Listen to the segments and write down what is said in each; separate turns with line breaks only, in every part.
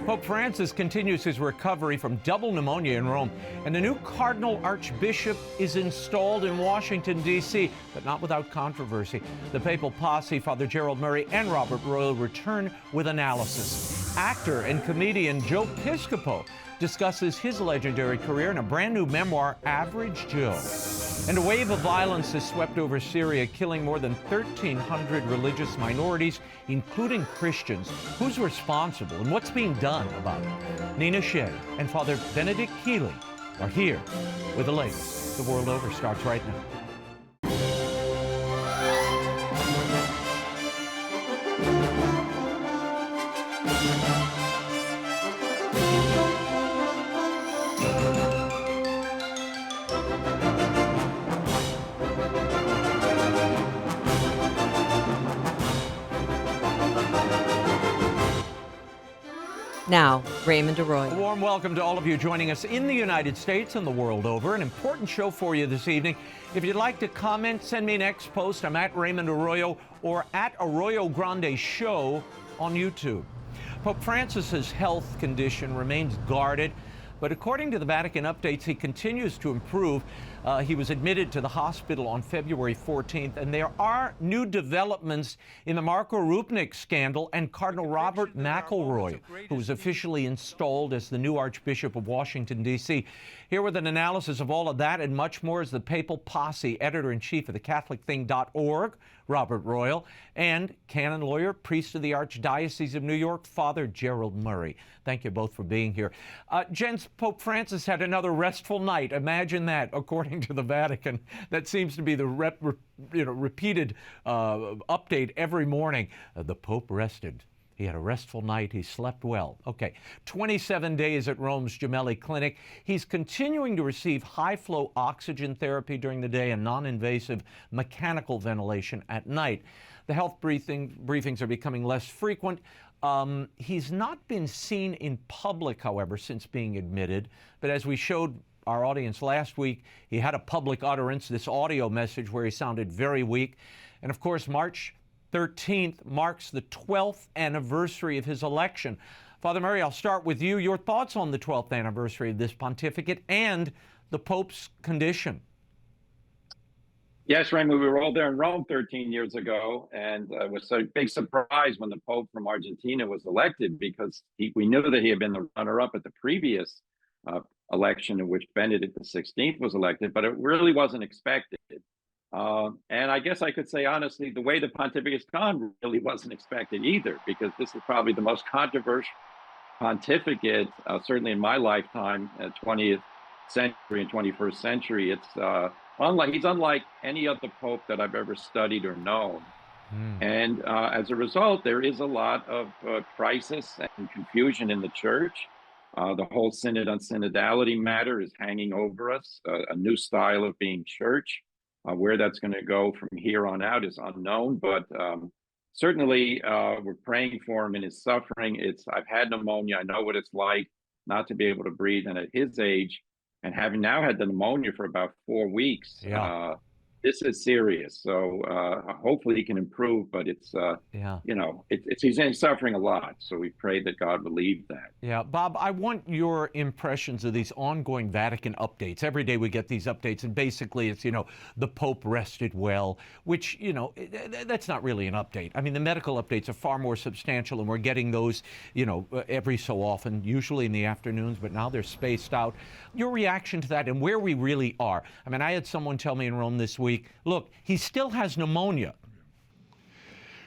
Pope Francis continues his recovery from double pneumonia in Rome, and a new Cardinal Archbishop is installed in Washington, D.C., but not without controversy. The Papal Posse, Father Gerald Murray and Robert Royal, return with analysis. Actor and comedian Joe Piscopo discusses his legendary career in a brand new memoir, Average Joe. And a wave of violence has swept over Syria, killing more than 1,300 religious minorities, including Christians. Who's responsible and what's being done about it? Nina Shea and Father Benedict Kiely are here with the latest. The World Over starts right now.
Now, Raymond Arroyo.
A warm welcome to all of you joining us in the United States and the world over. An important show for you this evening. If you'd like to comment, send me an X post. I'm at Raymond Arroyo or at Arroyo Grande Show on YouTube. Pope Francis's health condition remains guarded, but according to the Vatican updates, he continues to improve. He was admitted to the hospital on February 14th, and there are new developments in the Marco Rupnik scandal and Cardinal Robert McElroy, who was officially installed as the new Archbishop of Washington, D.C. Here with an analysis of all of that and much more is the Papal Posse, editor-in-chief of thecatholicthing.org, Robert Royal, and canon lawyer, priest of the Archdiocese of New York, Father Gerald Murray. Thank you both for being here. Gents, Pope Francis had another restful night. Imagine that, according to the Vatican. That seems to be the repeated update every morning. The Pope rested. He had a restful night. He slept well. Okay, 27 days at Rome's Gemelli Clinic. He's continuing to receive high-flow oxygen therapy during the day and non-invasive mechanical ventilation at night. The health briefings are becoming less frequent. He's not been seen in public, however, since being admitted. But as we showed our audience last week, he had a public utterance, this audio message where he sounded very weak. And of course, March 13th marks the 12th anniversary of his election. Father Murray, I'll start with you. Your thoughts on the 12th anniversary of this pontificate and the Pope's condition?
Yes, Raymond, we were all there in Rome 13 years ago, and it was a big surprise when the Pope from Argentina was elected, because we knew that he had been the runner-up at the previous election in which Benedict XVI was elected, but it really wasn't expected. And I guess I could say, honestly, the way the pontificate's gone really wasn't expected either, because this is probably the most controversial pontificate, certainly in my lifetime, 20th century and 21st century. It's he's unlike any other pope that I've ever studied or known. And as a result, there is a lot of crisis and confusion in the church. The whole synod on synodality matter is hanging over us, a new style of being church. Where that's going to go from here on out is unknown, but certainly we're praying for him in his suffering. I've had pneumonia. I know what it's like not to be able to breathe, and at his age, and having now had the pneumonia for about 4 weeks, this is serious. So hopefully he can improve, but it's he's suffering a lot. So we pray that God relieves that.
Yeah, Bob, I want your impressions of these ongoing Vatican updates. Every day we get these updates, and basically it's, the Pope rested well, which, that's not really an update. I mean, the medical updates are far more substantial, and we're getting those, every so often, usually in the afternoons, but now they're spaced out. Your reaction to that and where we really are. I mean, I had someone tell me in Rome this week, look, he still has pneumonia.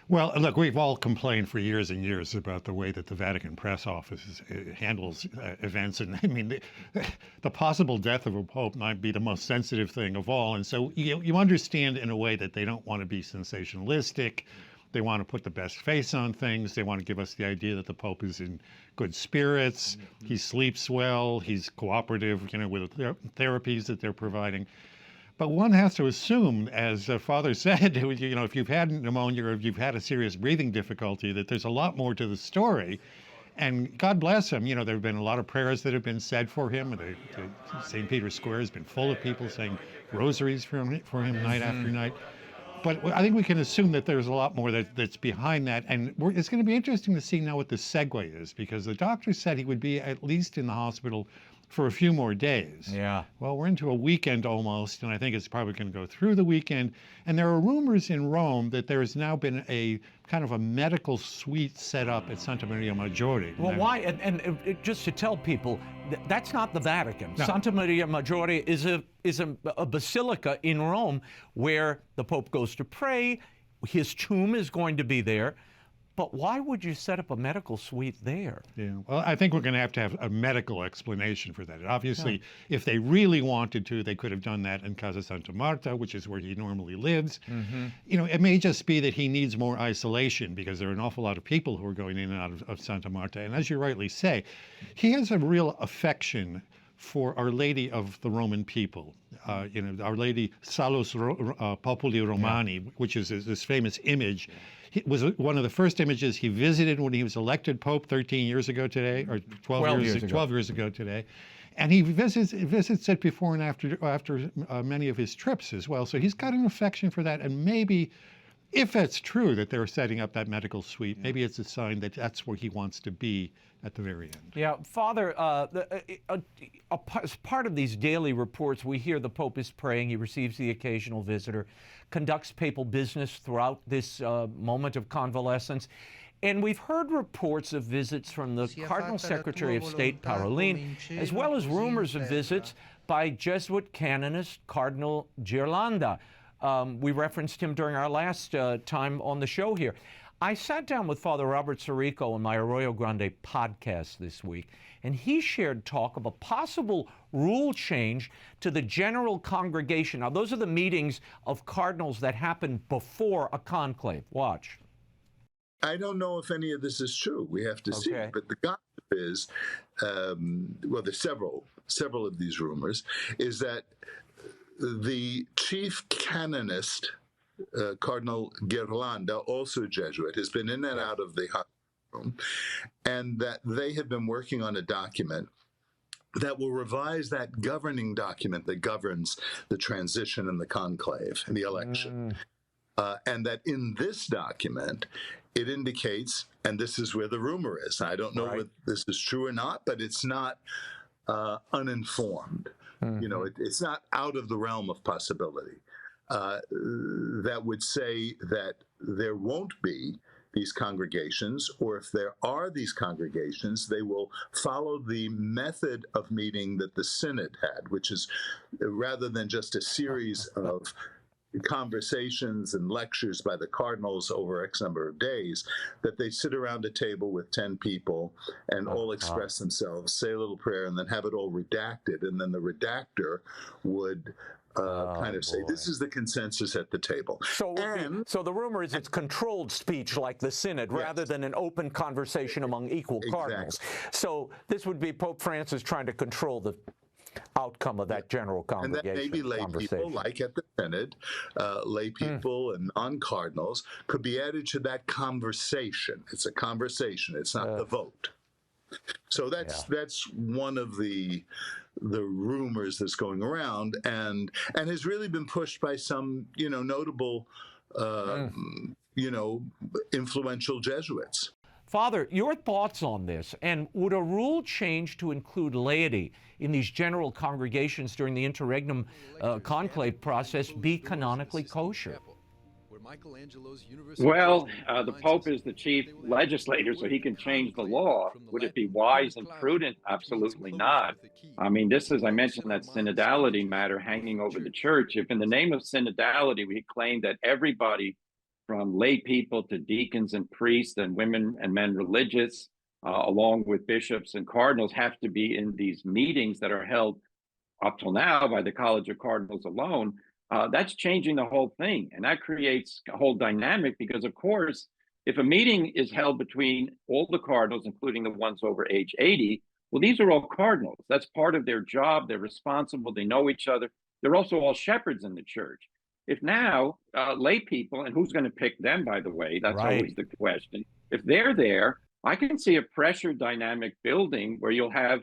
Well, look, we've all complained for years and years about the way that the Vatican press office handles events. And I mean, the possible death of a pope might be the most sensitive thing of all. And so you understand in a way that they don't want to be sensationalistic. They want to put the best face on things. They want to give us the idea that the Pope is in good spirits. He sleeps well. He's cooperative, with the therapies that they're providing. But one has to assume, as Father said, if you've had pneumonia or if you've had a serious breathing difficulty, that there's a lot more to the story. And God bless him. There have been a lot of prayers that have been said for him. St. Peter's Square has been full of people saying rosaries for him night after night. But I think we can assume that there's a lot more that's behind that. And it's going to be interesting to see now what the segue is, because the doctor said he would be at least in the hospital for a few more days.
Yeah.
Well, we're into a weekend almost, and I think it's probably going to go through the weekend. And there are rumors in Rome that there has now been a kind of a medical suite set up at Santa Maria Maggiore.
Well, why? And just to tell people, that's not the Vatican.
No.
Santa Maria Maggiore is a basilica in Rome where the Pope goes to pray. His tomb is going to be there. But why would you set up a medical suite there?
Yeah, well, I think we're going to have a medical explanation for that. Obviously, if they really wanted to, they could have done that in Casa Santa Marta, which is where he normally lives. You know, it may just be that he needs more isolation because there are an awful lot of people who are going in and out of Santa Marta. And as you rightly say, he has a real affection for Our Lady of the Roman people. You know, Our Lady Salus Populi Romani, which is this famous image. It was one of the first images he visited when he was elected Pope 13 years ago today, or 12 years ago today. And he visits it before and after many of his trips as well. So he's got an affection for that. And maybe, if that's true that they're setting up that medical suite, maybe it's a sign that that's where he wants to be at the very end.
Yeah, Father, as part of these daily reports, we hear the Pope is praying, he receives the occasional visitor, conducts papal business throughout this moment of convalescence. And we've heard reports of visits from the Cardinal Secretary of State, Parolin, as well as rumors of visits by Jesuit canonist Cardinal Ghirlanda. We referenced him during our last time on the show here. I sat down with Father Robert Sirico on my Arroyo Grande podcast this week, and he shared talk of a possible rule change to the general congregation. Now, those are the meetings of cardinals that happen before a conclave. Watch.
I don't know if any of this is true. We have to see. But the gossip is, well, there's several of these rumors, is that the chief canonist, Cardinal Ghirlanda, also Jesuit, has been in and out of the hospital room, and that they have been working on a document that will revise that governing document that governs the transition and the conclave and the election. And that in this document, it indicates, and this is where the rumor is, I don't know if this is true or not, but it's not uninformed. You know, it's not out of the realm of possibility. That would say that there won't be these congregations, or if there are these congregations, they will follow the method of meeting that the Synod had, which is rather than just a series of conversations and lectures by the cardinals over X number of days, that they sit around a table with 10 people and all express themselves, say a little prayer, and then have it all redacted. And then the redactor would kind of say, this is the consensus at the table.
So the rumor is it's controlled speech like the Synod rather than an open conversation among equal cardinals. So this would be Pope Francis trying to control the outcome of that general congregation.
And that maybe lay people, like at the Synod, lay people and non-cardinals could be added to that conversation. It's a conversation. It's not the vote. So that's one of the rumors that's going around, and has really been pushed by some notable influential Jesuits.
Father, your thoughts on this, and would a rule change to include laity in these general congregations during the interregnum conclave process be canonically kosher?
Well, the Pope is the chief legislator, so he can change the law. Would it be wise and prudent? Absolutely not. I mean, this is, I mentioned that synodality matter hanging over the church. If in the name of synodality, we claim that everybody from lay people to deacons and priests and women and men religious, along with bishops and cardinals, have to be in these meetings that are held up till now by the College of Cardinals alone, that's changing the whole thing. And that creates a whole dynamic because, of course, if a meeting is held between all the cardinals, including the ones over age 80, well, these are all cardinals. That's part of their job. They're responsible. They know each other. They're also all shepherds in the church. If now lay people, and who's going to pick them, by the way, that's always the question. If they're there, I can see a pressure dynamic building where you'll have,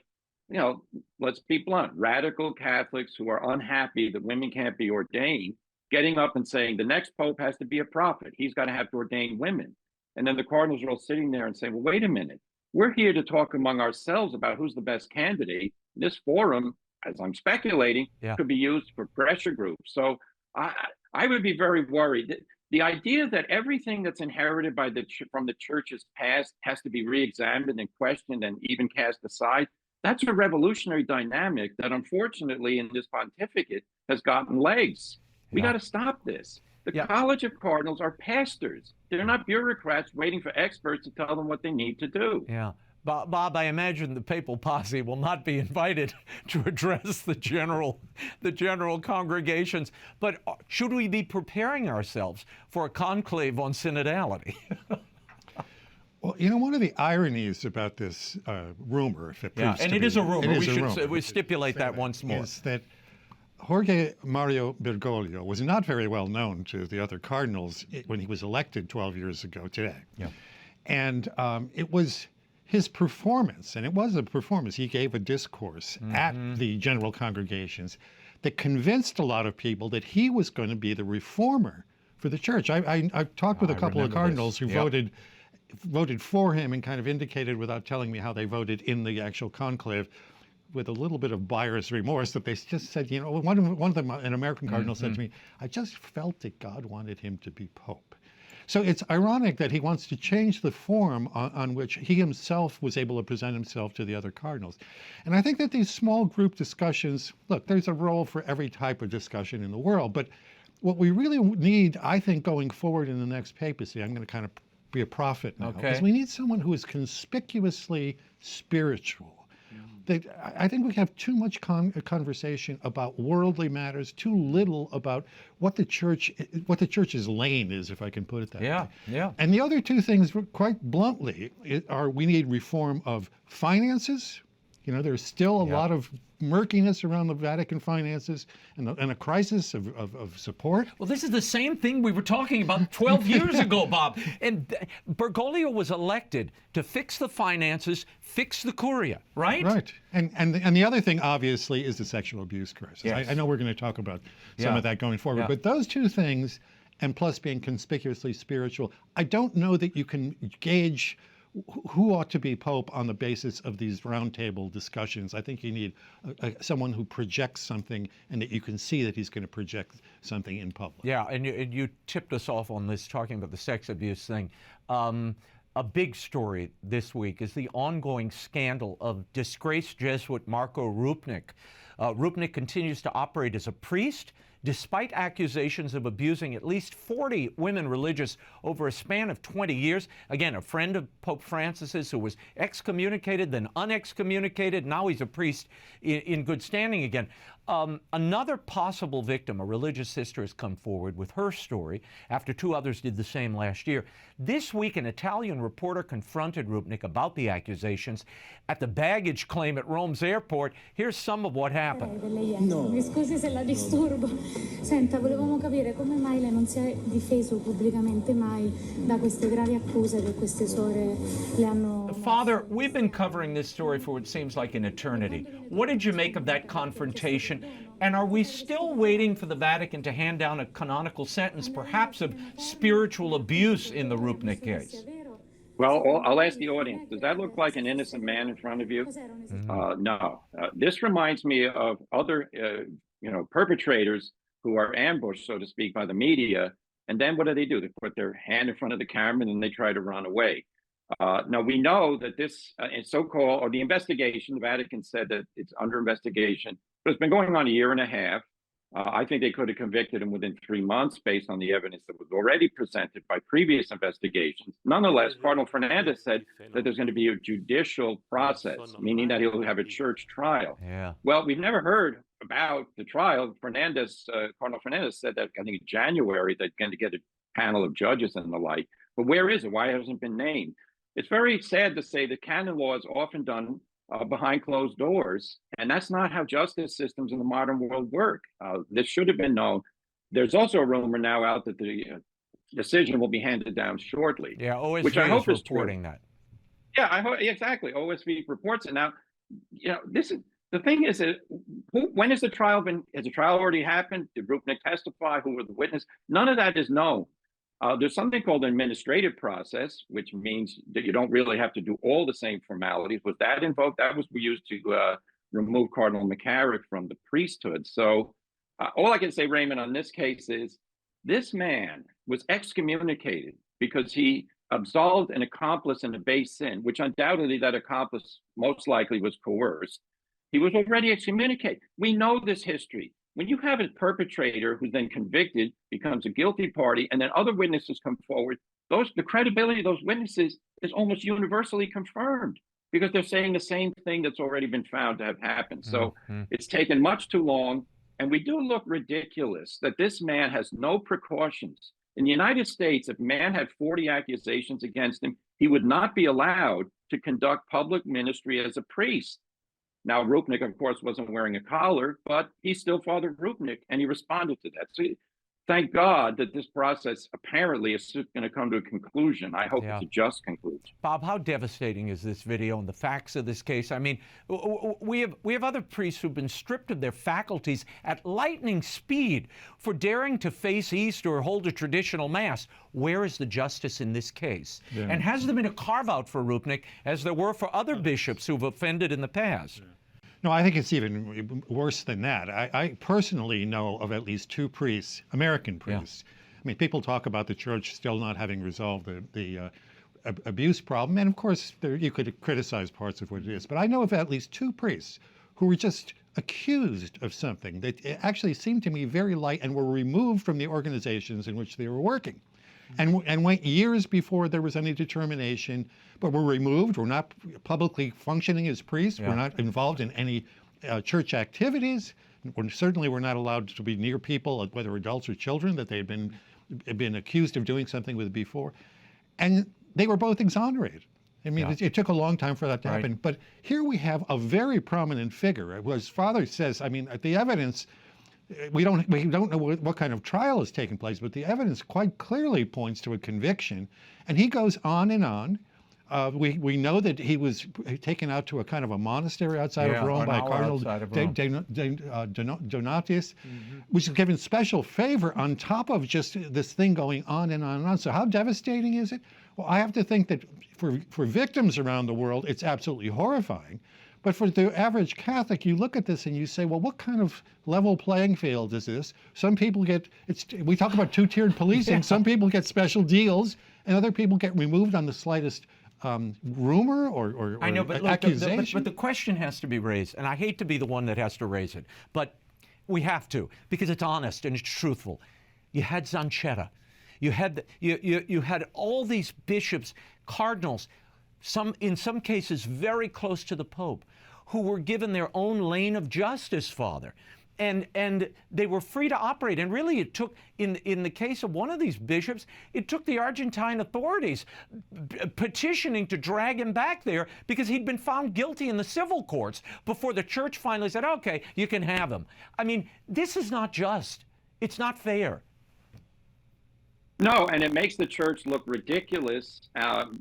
let's be blunt, radical Catholics who are unhappy that women can't be ordained, getting up and saying the next pope has to be a prophet. He's got to have to ordain women. And then the cardinals are all sitting there and saying, well, wait a minute. We're here to talk among ourselves about who's the best candidate. This forum, as I'm speculating, could be used for pressure groups. So I would be very worried. The idea that everything that's inherited by from the church's past has to be re-examined and questioned and even cast aside, that's a revolutionary dynamic that unfortunately in this pontificate has gotten legs. We got to stop this. The College of Cardinals are pastors. They're not bureaucrats waiting for experts to tell them what they need to do.
Yeah. Bob, I imagine the papal posse will not be invited to address the general congregations. But should we be preparing ourselves for a conclave on synodality?
Well, you know, one of the ironies about this rumor, if it proves to be,
it is a rumor.
We should
stipulate that once more.
Is that Jorge Mario Bergoglio was not very well known to the other cardinals when he was elected 12 years ago today. Yeah. And it was his performance, and it was a performance. He gave a discourse at the general congregations that convinced a lot of people that he was going to be the reformer for the church. I've talked with a couple of cardinals who voted for him and kind of indicated without telling me how they voted in the actual conclave with a little bit of buyer's remorse that they just said, you know, one of them, an American cardinal said to me, I just felt that God wanted him to be Pope. So it's ironic that he wants to change the form on which he himself was able to present himself to the other cardinals. And I think that these small group discussions, look, there's a role for every type of discussion in the world, but what we really need, I think, going forward in the next papacy, I'm going to kind of be a prophet now, is we need someone who is conspicuously spiritual. I think we have too much conversation about worldly matters, too little about what the church's lane is, if I can put it that way. Yeah. And the other two things, quite bluntly, are we need reform of finances. You know, there's still a lot of murkiness around the Vatican finances and a crisis of support.
Well, this is the same thing we were talking about 12 years ago, Bob. And Bergoglio was elected to fix the finances, fix the Curia, right?
Right. And the other thing, obviously, is the sexual abuse crisis. Yes. I know we're going to talk about some of that going forward, but those two things, and plus being conspicuously spiritual, I don't know that you can gauge who ought to be Pope on the basis of these roundtable discussions. I think you need someone who projects something and that you can see that he's going to project something in public.
Yeah, and you tipped us off on this, talking about the sex abuse thing. A big story this week is the ongoing scandal of disgraced Jesuit Marco Rupnik. Rupnik continues to operate as a priest, despite accusations of abusing at least 40 women religious over a span of 20 years. Again, a friend of Pope Francis's who was excommunicated, then unexcommunicated. Now he's a priest in good standing again. Another possible victim, a religious sister, has come forward with her story after two others did the same last year. This week, an Italian reporter confronted Rupnik about the accusations at the baggage claim at Rome's airport. Here's some of what happened.
No. Mi scusi se la disturbo. Senta, volevamo capire come mai lei non si è difeso pubblicamente mai da queste gravi accuse che queste suore le hanno.
Father, we've been covering this story for what seems like an eternity. What did you make of that confrontation? And are we still waiting for the Vatican to hand down a canonical sentence, perhaps of spiritual abuse in the Rupnik case?
Well, I'll ask the audience, does that look like an innocent man in front of you? No. This reminds me of other perpetrators who are ambushed, so to speak, by the media. And then what do? They put their hand in front of the camera and then they try to run away. Now, we know that this so-called, or the investigation, the Vatican said that it's under investigation, but it's been going on a year and a half. I think they could have convicted him within 3 months based on the evidence that was already presented by previous investigations. Nonetheless, Cardinal Fernandez said that there's going to be a judicial process, meaning that he'll have a church trial.
Yeah.
Well, we've never heard about the trial. Cardinal Fernandez said that, I think in January, they're going to get a panel of judges and the like. But where is it? Why hasn't it been named? It's very sad to say that canon law is often done behind closed doors, and that's not how justice systems in the modern world work. This should have been known. There's also a rumor now out that the decision will be handed down shortly.
Yeah, OSV
which I hope is
reporting that.
Yeah, I hope exactly. OSV reports it now. You know, the thing is, when has the trial been? Has the trial already happened? Did Rupnik testify? Who were the witnesses? None of that is known. There's something called an administrative process, which means that you don't really have to do all the same formalities. Was that invoked? That was used to remove Cardinal McCarrick from the priesthood. So all I can say, Raymond, on this case is this man was excommunicated because he absolved an accomplice in a base sin, which undoubtedly that accomplice most likely was coerced. He was already excommunicated. We know this history. When you have a perpetrator who's then convicted, becomes a guilty party, and then other witnesses come forward, the credibility of those witnesses is almost universally confirmed because they're saying the same thing that's already been found to have happened. So it's taken much too long, and we do look ridiculous that this man has no precautions. In the United States, if a man had 40 accusations against him, he would not be allowed to conduct public ministry as a priest. Now, Rupnik, of course, wasn't wearing a collar, but he's still Father Rupnik, and he responded to that. So thank God that this process apparently is going to come to a conclusion. I hope it's a just conclusion.
Bob, how devastating is this video and the facts of this case? I mean, we have other priests who've been stripped of their faculties at lightning speed for daring to face East or hold a traditional mass. Where is the justice in this case? Yeah. And has there been a carve-out for Rupnik, as there were for other bishops who've offended in the past?
Yeah. No, I think it's even worse than that. I personally know of at least 2 priests, American priests. Yeah. I mean, people talk about the church still not having resolved the abuse problem, and of course, you could criticize parts of what it is. But I know of at least 2 priests who were just accused of something that actually seemed to me very light and were removed from the organizations in which they were working. And went years before there was any determination, but were removed, were not publicly functioning as priests, were not involved in any church activities, certainly were not allowed to be near people, whether adults or children, that they had been accused of doing something with before. And they were both exonerated. I mean, it took a long time for that to happen. But here we have a very prominent figure. As Father says, I mean, the evidence, we don't know what kind of trial is taking place, but the evidence quite clearly points to a conviction. And he goes on and on. We know that he was taken out to a kind of a monastery outside of Rome by Cardinal Donatius, which is given special favor on top of just this thing going on and on and on. So how devastating is it? Well, I have to think that for victims around the world, it's absolutely horrifying. But for the average Catholic, you look at this and you say, well, what kind of level playing field is this? Some people get, we talk about 2-tiered policing. Some people get special deals, and other people get removed on the slightest rumor or I know, but accusation.
But the question has to be raised, and I hate to be the one that has to raise it, but we have to, because it's honest and it's truthful. You had Zanchetta. You had all these bishops, cardinals, in some cases very close to the Pope, who were given their own lane of justice, Father. And they were free to operate. And really it took, in the case of one of these bishops, it took the Argentine authorities petitioning to drag him back there because he'd been found guilty in the civil courts before the church finally said, okay, you can have him. I mean, this is not just. It's not fair.
No, and it makes the church look ridiculous,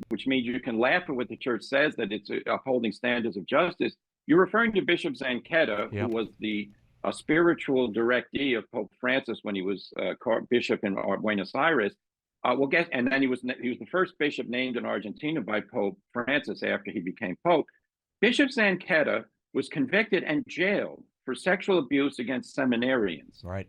which means you can laugh at what the church says, that it's upholding standards of justice. You're referring to Bishop Zanchetta, who was the spiritual directee of Pope Francis when he was bishop in Buenos Aires. And then he was the first bishop named in Argentina by Pope Francis after he became Pope. Bishop Zanchetta was convicted and jailed for sexual abuse against seminarians.
Right.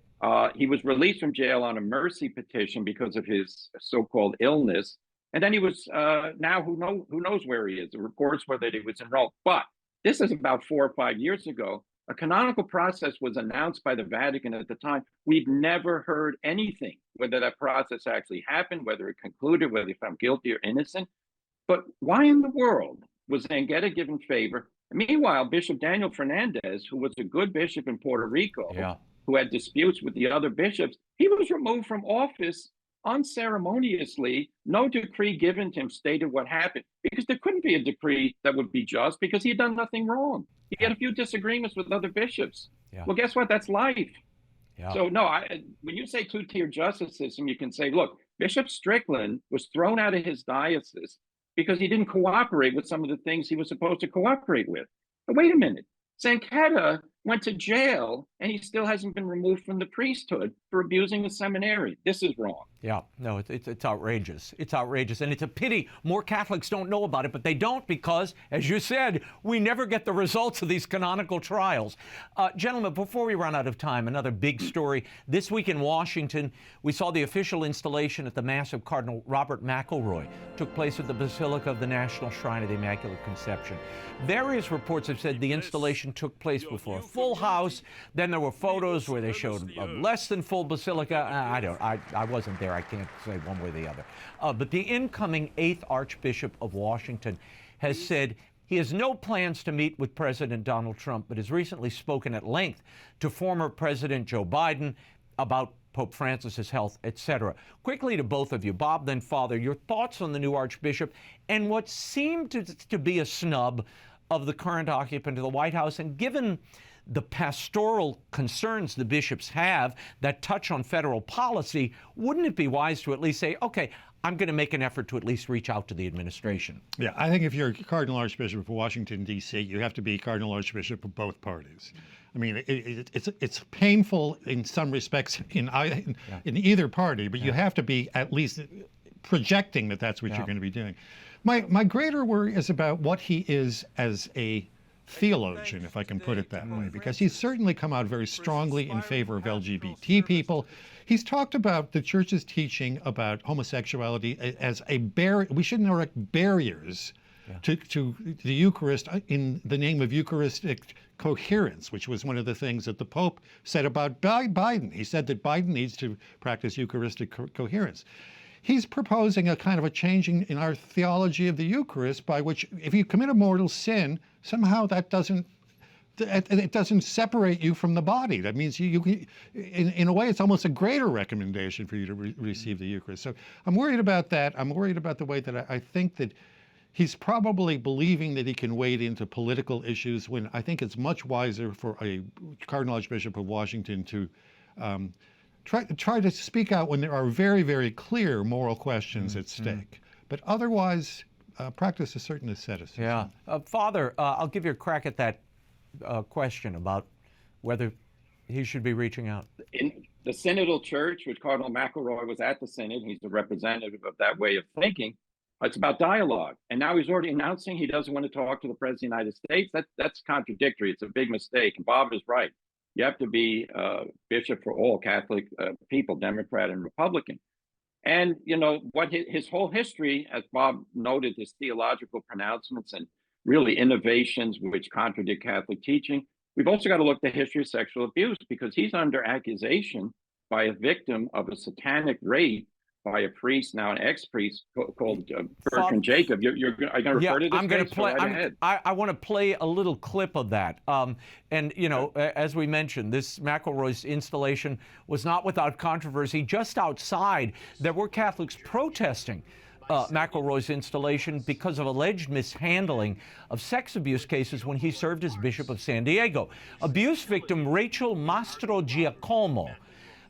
He was released from jail on a mercy petition because of his so-called illness. And then he was, now who knows where he is. The reports were that he was enrolled. But this is about 4 or 5 years ago. A canonical process was announced by the Vatican at the time. We've never heard anything, whether that process actually happened, whether it concluded, whether he found guilty or innocent. But why in the world was Zanchetta given favor? Meanwhile, Bishop Daniel Fernandez, who was a good bishop in Puerto Rico, who had disputes with the other bishops, he was removed from office unceremoniously. No decree given to him stated what happened, because there couldn't be a decree that would be just because he had done nothing wrong. He had a few disagreements with other bishops. Well, guess what? That's life. So no, when you say 2-tier justice system, you can say, look, Bishop Strickland was thrown out of his diocese because he didn't cooperate with some of the things he was supposed to cooperate with. But wait a minute. Sanketta went to jail, and he still hasn't been removed from the priesthood for abusing a seminary. This is wrong.
Yeah, no, it's outrageous. It's outrageous. And it's a pity more Catholics don't know about it, but they don't because, as you said, we never get the results of these canonical trials. Gentlemen, before we run out of time, another big story. This week in Washington, we saw the official installation at the Mass of Cardinal Robert McElroy. Took place at the Basilica of the National Shrine of the Immaculate Conception. Various reports have said the installation took place before a full house. Then there were photos where they showed a less than full basilica. I wasn't there. I can't say one way or the other. But the incoming 8th Archbishop of Washington has said he has no plans to meet with President Donald Trump, but has recently spoken at length to former President Joe Biden about Pope Francis's health, etc. Quickly to both of you, Bob, then Father, your thoughts on the new Archbishop and what seemed to be a snub of the current occupant of the White House, and given the pastoral concerns the bishops have that touch on federal policy, wouldn't it be wise to at least say, okay, I'm going to make an effort to at least reach out to the administration?
Yeah, I think if you're Cardinal Archbishop of Washington, D.C., you have to be Cardinal Archbishop of both parties. I mean, it's painful in some respects in either party, but you have to be at least projecting that that's what you're going to be doing. My greater worry is about what he is as a theologian, if I can put it that way, because he's certainly come out very strongly in favor of LGBT people. He's talked about the church's teaching about homosexuality as a barrier. We shouldn't erect barriers to the Eucharist in the name of Eucharistic coherence, which was one of the things that the Pope said about Biden. He said that Biden needs to practice Eucharistic coherence. He's proposing a kind of a changing in our theology of the Eucharist by which if you commit a mortal sin, somehow that doesn't separate you from the body. That means in a way, it's almost a greater recommendation for you to receive the Eucharist. So I'm worried about that. I'm worried about the way that I think that he's probably believing that he can wade into political issues when I think it's much wiser for a Cardinal Archbishop of Washington to try to speak out when there are very, very clear moral questions at stake. But otherwise, practice a certain asceticism.
Yeah. Father, I'll give you a crack at that question about whether he should be reaching out.
In the Synodal Church, which Cardinal McElroy was at the Synod, he's a representative of that way of thinking. It's about dialogue. And now he's already announcing he doesn't want to talk to the President of the United States. That's contradictory. It's a big mistake. And Bob is right. You have to be bishop for all Catholic people, Democrat and Republican. And, you know, what his whole history, as Bob noted, his theological pronouncements and really innovations which contradict Catholic teaching. We've also got to look at the history of sexual abuse because he's under accusation by a victim of a satanic rape by a priest, now an ex-priest called Bertrand Jacob. Are you going to refer to this?
I'm going to play. I want to play a little clip of that. And you know, as we mentioned, this McElroy's installation was not without controversy. Just outside, there were Catholics protesting McElroy's installation because of alleged mishandling of sex abuse cases when he served as Bishop of San Diego. Abuse victim Rachel Mastrogiacomo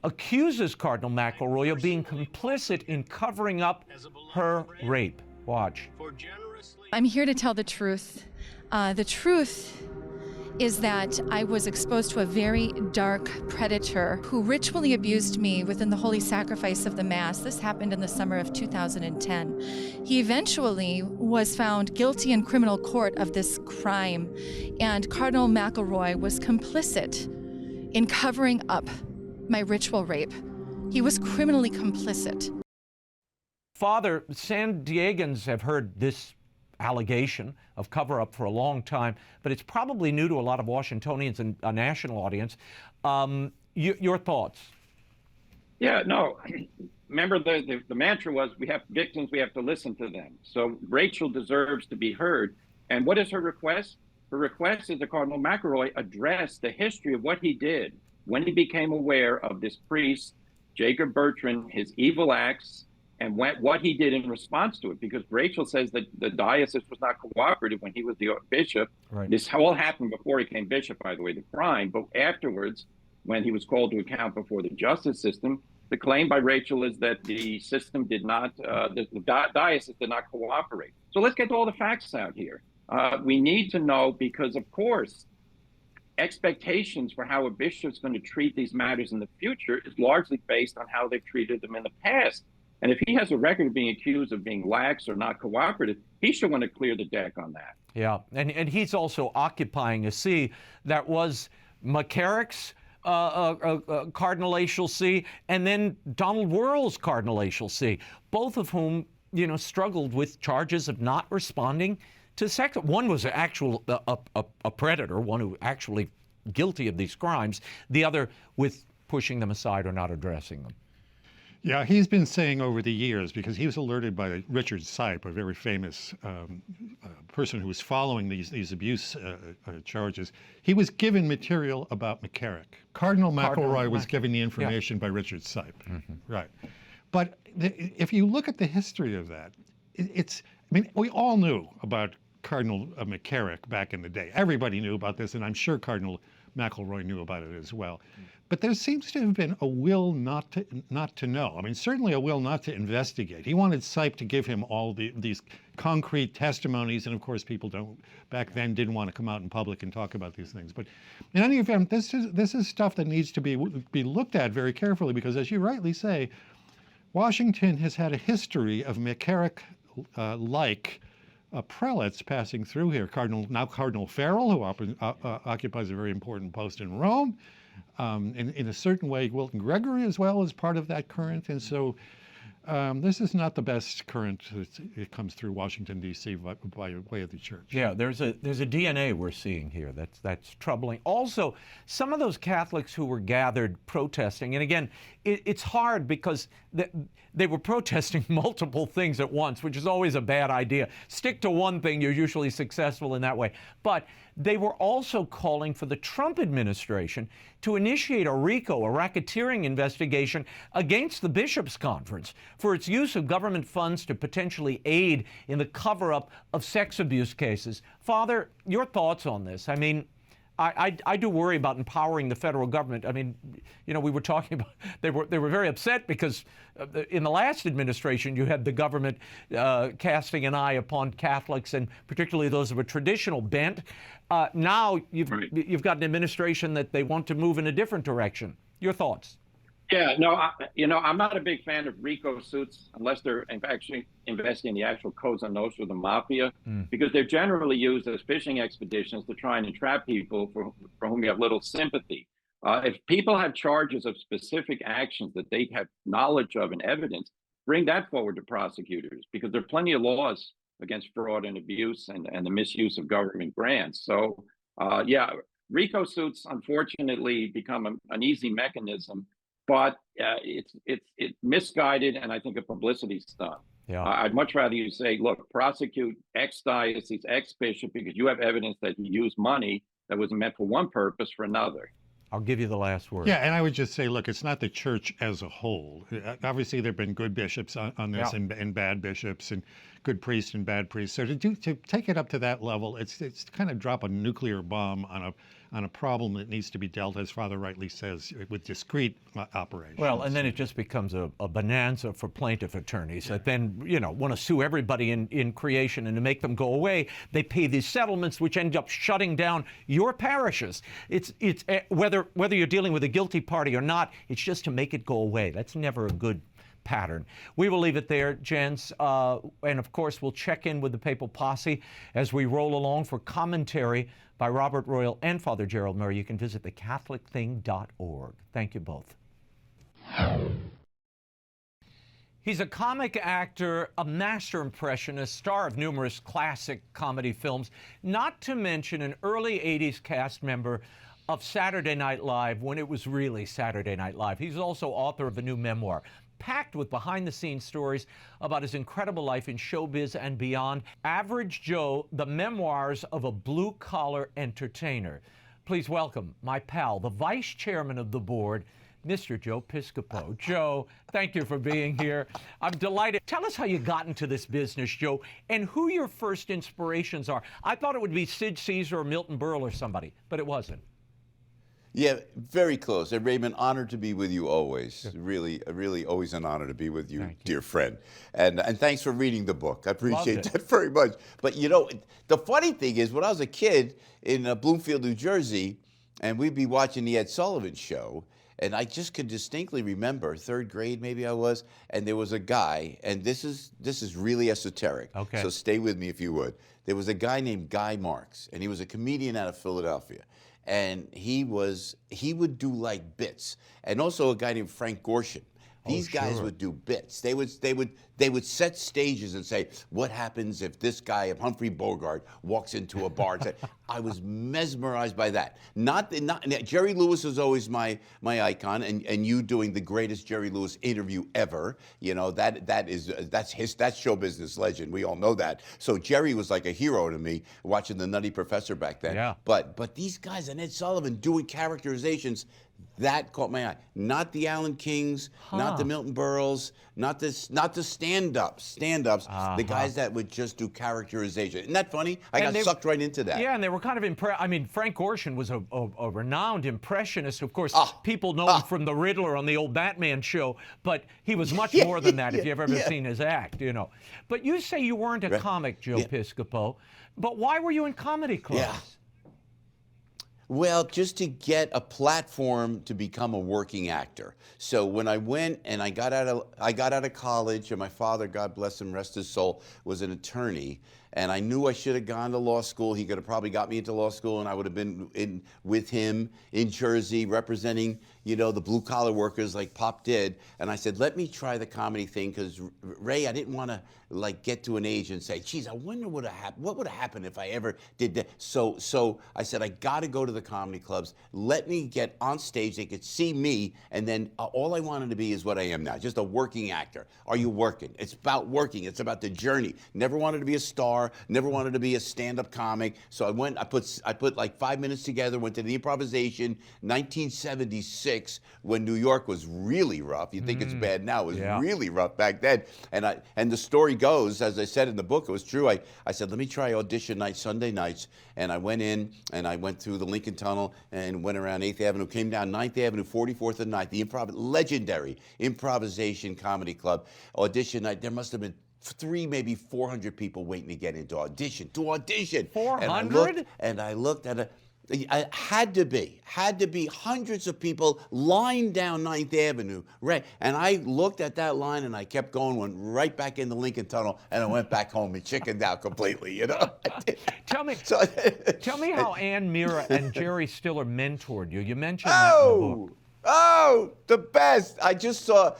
accuses Cardinal McElroy of being complicit in covering up her rape. Watch.
I'm here to tell the truth. The truth is that I was exposed to a very dark predator who ritually abused me within the holy sacrifice of the Mass. This happened in the summer of 2010. He eventually was found guilty in criminal court of this crime, and Cardinal McElroy was complicit in covering up my ritual rape. He was criminally complicit.
Father, San Diegans have heard this allegation of cover-up for a long time, but it's probably new to a lot of Washingtonians and a national audience. Your thoughts?
Yeah, no. Remember, the mantra was, we have victims, we have to listen to them. So Rachel deserves to be heard. And what is her request? Her request is that Cardinal McElroy address the history of what he did when he became aware of this priest, Jacob Bertrand, his evil acts, and what he did in response to it. Because Rachel says that the diocese was not cooperative when he was the bishop. Right. This all happened before he became bishop, by the way, the crime. But afterwards, when he was called to account before the justice system, the claim by Rachel is that the system did not, the diocese did not cooperate. So let's get all the facts out here. We need to know because, of course, expectations for how a bishop's going to treat these matters in the future is largely based on how they've treated them in the past. And if he has a record of being accused of being lax or not cooperative, he should want to clear the deck on that.
Yeah, and he's also occupying a see that was McCarrick's cardinalatial see, and then Donald Wuerl's cardinalatial see, both of whom, you know, struggled with charges of not responding to sex. One was a predator, one who actually guilty of these crimes. The other with pushing them aside or not addressing them.
Yeah, he's been saying over the years, because he was alerted by Richard Sype, a very famous person who was following these abuse charges. He was given material about McCarrick. Cardinal McElroy was given the information by Richard Sype. Mm-hmm. Right. But if you look at the history of that, I mean, we all knew about Cardinal McCarrick back in the day. Everybody knew about this, and I'm sure Cardinal McElroy knew about it as well. But there seems to have been a will not to know. I mean, certainly a will not to investigate. He wanted Sype to give him all these concrete testimonies, and of course, people back then didn't want to come out in public and talk about these things. But in any event, this is stuff that needs to be looked at very carefully, because, as you rightly say, Washington has had a history of McCarrick-like prelates passing through here. Cardinal Farrell, who occupies a very important post in Rome. In a certain way, Wilton Gregory as well is part of that current. And so this is not the best current that comes through Washington, D.C. by way of the church. Yeah,
there's a DNA we're seeing here that's troubling. Also, some of those Catholics who were gathered protesting, and again, it's hard because they were protesting multiple things at once, which is always a bad idea. Stick to one thing, you're usually successful in that way. But they were also calling for the Trump administration to initiate a RICO, a racketeering investigation, against the Bishops' Conference for its use of government funds to potentially aid in the cover-up of sex abuse cases. Father, your thoughts on this? I mean, I do worry about empowering the federal government. I mean, you know, we were talking about, they were very upset because in the last administration, you had the government casting an eye upon Catholics, and particularly those of a traditional bent. Now you've got an administration that they want to move in a different direction. Your thoughts?
Yeah, no, I'm not a big fan of RICO suits unless they're actually investigating the actual Cosa Nostra, the mafia, because they're generally used as fishing expeditions to try and entrap people for whom you have little sympathy. If people have charges of specific actions that they have knowledge of and evidence, bring that forward to prosecutors, because there are plenty of laws against fraud and abuse and the misuse of government grants. So, yeah, RICO suits, unfortunately, become an easy mechanism. But it's misguided, and I think a publicity stunt. Yeah. I'd much rather you say, look, prosecute ex-diocese, ex-bishop, because you have evidence that he used money that was meant for one purpose for another.
I'll give you the last word.
Yeah, and I would just say, look, it's not the church as a whole. Obviously, there have been good bishops on this, and bad bishops, and good priests and bad priests. So to take it up to that level, it's kind of drop a nuclear bomb on a problem that needs to be dealt, as Father rightly says, with discrete operations.
Well, and then it just becomes a bonanza for plaintiff attorneys that then, you know, want to sue everybody in creation, and to make them go away, they pay these settlements which end up shutting down your parishes. It's whether you're dealing with a guilty party or not, it's just to make it go away. That's never a good pattern. We will leave it there, gents, and of course we'll check in with the Papal Posse as we roll along. For commentary by Robert Royal and Father Gerald Murray, you can visit thecatholicthing.org. Thank you both. He's a comic actor, a master impressionist, star of numerous classic comedy films, not to mention an early 80s cast member of Saturday Night Live when it was really Saturday Night Live. He's also author of a new memoir, packed with behind-the-scenes stories about his incredible life in showbiz and beyond. Average Joe, the memoirs of a blue-collar entertainer. Please welcome my pal, the vice chairman of the board, Mr. Joe Piscopo. Joe, thank you for being here. I'm delighted. Tell us how you got into this business, Joe, and who your first inspirations are. I thought it would be Sid Caesar or Milton Berle or somebody, but it wasn't.
Yeah, very close. And Raymond, honored to be with you always. Really always an honor to be with you, dear friend. And thanks for reading the book. I appreciate that very much. But you know, the funny thing is, when I was a kid in Bloomfield, New Jersey, and we'd be watching the Ed Sullivan Show. And I just could distinctly remember, third grade maybe I was, and there was a guy, and this is really esoteric.
Okay.
So stay with me if you would. There was a guy named Guy Marks, and he was a comedian out of Philadelphia. And he would do like bits. And also a guy named Frank Gorshin. These guys would do bits. They would set stages and say, what happens if this guy, if Humphrey Bogart, walks into a bar? I was mesmerized by that. Not Jerry Lewis was always my icon, and you doing the greatest Jerry Lewis interview ever. You know, that's show business legend. We all know that. So Jerry was like a hero to me watching The Nutty Professor back then.
Yeah.
But these guys and Ed Sullivan doing characterizations, that caught my eye. Not the Alan Kings, not the Milton Berles, not the stand-ups, the guys that would just do characterization. Isn't that funny? I got sucked right into that.
Yeah, and they were kind of impressed. I mean, Frank Gorshin was a renowned impressionist. Of course, people know him from the Riddler on the old Batman show, but he was much more than that if you've ever seen his act, you know. But you say you weren't a comic, Joe Piscopo, but why were you in comedy clubs?
Yeah. Well, just to get a platform to become a working actor. So when I went and I got out of college, and my father, God bless him, rest his soul, was an attorney, and I knew I should have gone to law school. He could have probably got me into law school, and I would have been with him in Jersey representing, you know, the blue-collar workers like Pop did. And I said, let me try the comedy thing, because, Ray, I didn't want to, like, get to an age and say, geez, I wonder what would have happened if I ever did that. So I said, I got to go to the comedy clubs. Let me get on stage. They could see me, and then all I wanted to be is what I am now, just a working actor. Are you working? It's about working. It's about the journey. Never wanted to be a star. Never wanted to be a stand-up comic. So I went. I put like 5 minutes together. Went to the improvisation. 1976, when New York was really rough. You think it's bad now? It was really rough back then. And the story goes, as I said in the book, it was true. I said, let me try audition night, Sunday nights. And I went in, and I went through the Lincoln Tunnel and went around 8th Avenue, came down 9th Avenue, 44th and 9th, the legendary improvisation comedy club. Audition night, there must have been 300, maybe 400 people waiting to get into audition.
400?
And I looked at it. It had to be hundreds of people lined down 9th Avenue, right? And I looked at that line, and I kept going, went right back in the Lincoln Tunnel, and I went back home and chickened out completely, you know?
Tell me how Ann Mira and Jerry Stiller mentored you. You mentioned that in the book.
Oh, the best! I just saw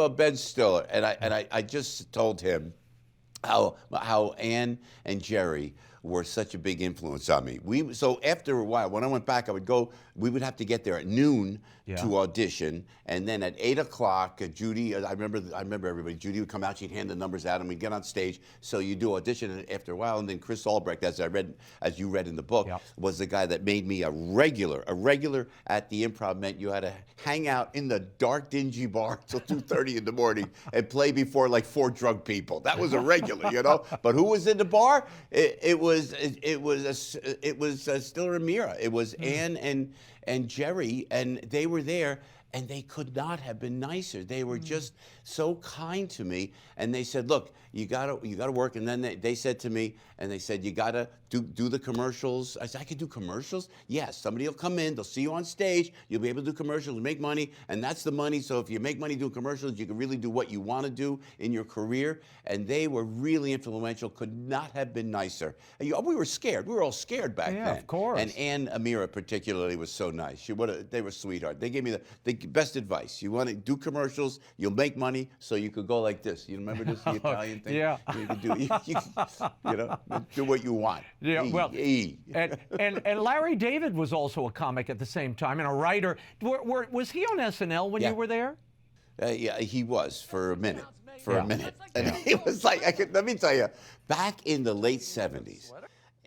Ben Stiller, and I just told him how Ann and Jerry were such a big influence on me. So after a while, when I went back, we would have to get there at noon to audition, and then at 8 o'clock, Judy, I remember everybody. Judy would come out, she'd hand the numbers out, and we'd get on stage. So you do audition, and after a while, and then Chris Albrecht, as you read in the book, was the guy that made me a regular. A regular at the Improv meant you had to hang out in the dark, dingy bar till 2:30 in the morning and play before like 4 drunk people. That was a regular, you know. But who was in the bar? It was Stiller and Mira. It was Ann and Jerry, and they were there, and they could not have been nicer. They were just so kind to me, and they said, look, you gotta work. And then they said to me, and they said, you gotta do the commercials. I said, I could do commercials? Yes, somebody will come in, they'll see you on stage, you'll be able to do commercials, make money, and that's the money. So if you make money doing commercials, you can really do what you want to do in your career. And they were really influential, could not have been nicer. We were scared. We were all scared back then.
Yeah, of course.
And Ann Amira particularly was so nice. They were sweetheart. They gave me the best advice. You want to do commercials, you'll make money, so you could go like this. You remember this, the Italian thing?
Yeah.
You could do, do what you want.
Yeah, well, and Larry David was also a comic at the same time, and a writer. Was he on SNL when you were there?
Yeah, he was for a minute. And he was like, let me tell you, back in the late 70s,